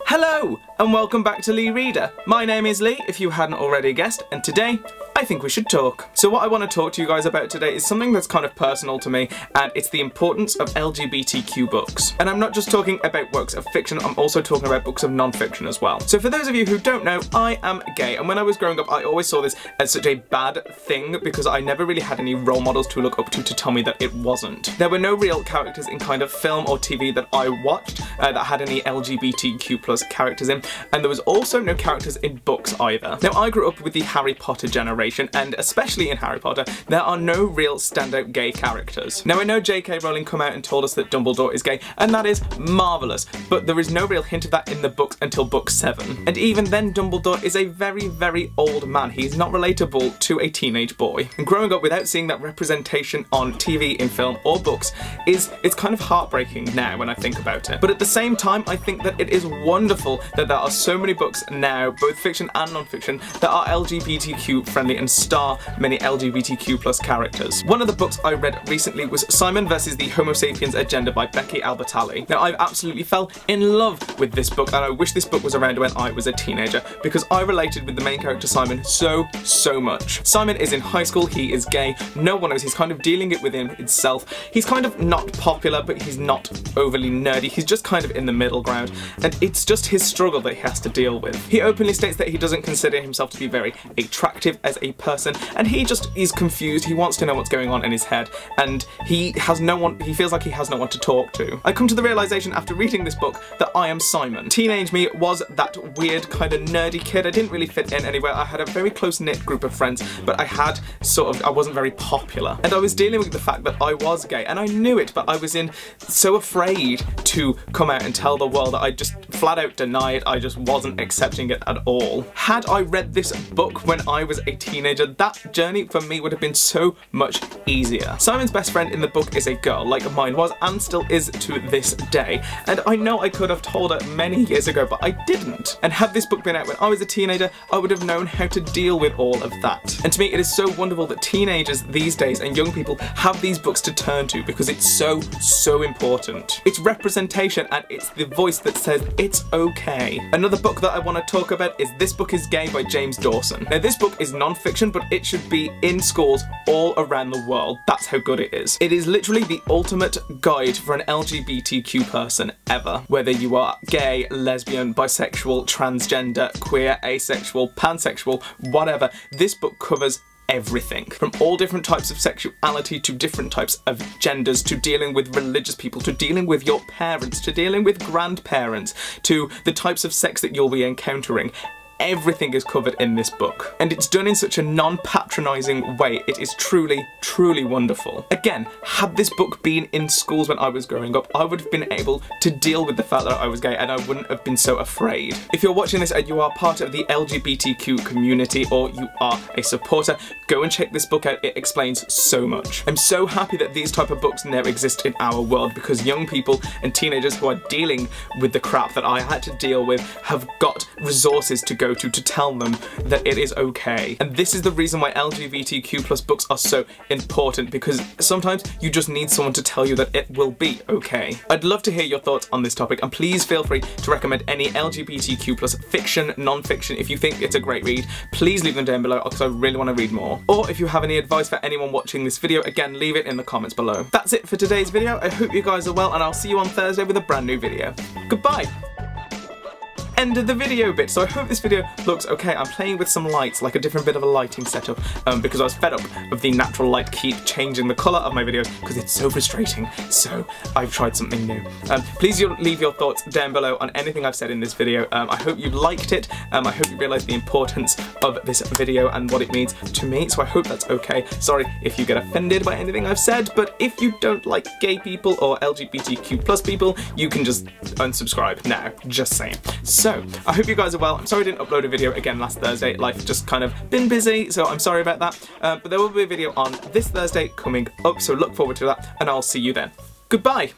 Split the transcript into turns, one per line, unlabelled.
Hello and welcome back to LeeReader. My name is Lee, if you hadn't already guessed, and today I think we should talk. So what I want to talk to you guys about today is something that's kind of personal to me, and it's the importance of LGBTQ books. And I'm not just talking about works of fiction, I'm also talking about books of non-fiction as well. So for those of you who don't know, I am gay, and when I was growing up I always saw this as such a bad thing because I never really had any role models to look up to tell me that it wasn't. There were no real characters in kind of film or TV that I watched that had any LGBTQ plus characters in, and there was also no characters in books either. Now I grew up with the Harry Potter generation, and especially in Harry Potter, there are no real standout gay characters. Now I know J.K. Rowling come out and told us that Dumbledore is gay, and that is marvellous, but there is no real hint of that in the books until book 7. And even then Dumbledore is a very, very old man. He's not relatable to a teenage boy. And growing up without seeing that representation on TV, in film or books, it's kind of heartbreaking now when I think about it. But at the same time, I think that it is wonderful that there are so many books now, both fiction and non-fiction, that are LGBTQ friendly and star many LGBTQ plus characters. One of the books I read recently was Simon vs. the Homo Sapiens Agenda by Becky Albertalli. Now I absolutely fell in love with this book, and I wish this book was around when I was a teenager because I related with the main character Simon so much. Simon is in high school, he is gay, no one knows, he's kind of dealing it within himself. He's kind of not popular, but he's not overly nerdy, he's just kind of in the middle ground, and it's just his struggle that he has to deal with. He openly states that he doesn't consider himself to be very attractive as a person, and he just is confused. He wants to know what's going on in his head, and he feels like he has no one to talk to. I come to the realization after reading this book that I am Simon. Teenage me was that weird kind of nerdy kid. I didn't really fit in anywhere. I had a very close-knit group of friends, but I wasn't very popular, and I was dealing with the fact that I was gay, and I knew it, but I was so afraid to come out and tell the world that I just flat out deny it. I just wasn't accepting it at all. Had I read this book when I was a teenager, that journey for me would have been so much easier. Simon's best friend in the book is a girl, like mine was and still is to this day, and I know I could have told her many years ago, but I didn't. And had this book been out when I was a teenager, I would have known how to deal with all of that. And to me it is so wonderful that teenagers these days and young people have these books to turn to because it's so important. It's representation, and it's the voice that says it's okay. Another book that I want to talk about is This Book Is Gay by James Dawson. Now this book is non-fiction, but it should be in schools all around the world. That's how good it is. It is literally the ultimate guide for an LGBTQ person ever. Whether you are gay, lesbian, bisexual, transgender, queer, asexual, pansexual, whatever, this book covers everything. From all different types of sexuality to different types of genders, to dealing with religious people, to dealing with your parents, to dealing with grandparents, to the types of sex that you'll be encountering. Everything is covered in this book, and it's done in such a non-patronising way. It is truly wonderful. Again, had this book been in schools when I was growing up, I would have been able to deal with the fact that I was gay, and I wouldn't have been so afraid. If you're watching this and you are part of the LGBTQ community, or you are a supporter, go and check this book out. It explains so much. I'm so happy that these type of books now exist in our world, because young people and teenagers who are dealing with the crap that I had to deal with have got resources to go to tell them that it is okay. And this is the reason why LGBTQ plus books are so important, because sometimes you just need someone to tell you that it will be okay. I'd love to hear your thoughts on this topic, and please feel free to recommend any LGBTQ plus fiction, non-fiction. If you think it's a great read, please leave them down below because I really want to read more. Or if you have any advice for anyone watching this video, again, leave it in the comments below. That's it for today's video. I hope you guys are well, and I'll see you on Thursday with a brand new video. Goodbye! End of the video bit. So I hope this video looks okay. I'm playing with some lights, like a different bit of a lighting setup, because I was fed up of the natural light keep changing the colour of my videos because it's so frustrating. So I've tried something new. Please leave your thoughts down below on anything I've said in this video. I hope you liked it. I hope you realise the importance of this video and what it means to me. So I hope that's okay. Sorry if you get offended by anything I've said, but if you don't like gay people or LGBTQ plus people, you can just unsubscribe now. Just saying. So I hope you guys are well. I'm sorry I didn't upload a video again last Thursday. Life just kind of been busy, so I'm sorry about that. But there will be a video on this Thursday coming up, so look forward to that, and I'll see you then. Goodbye!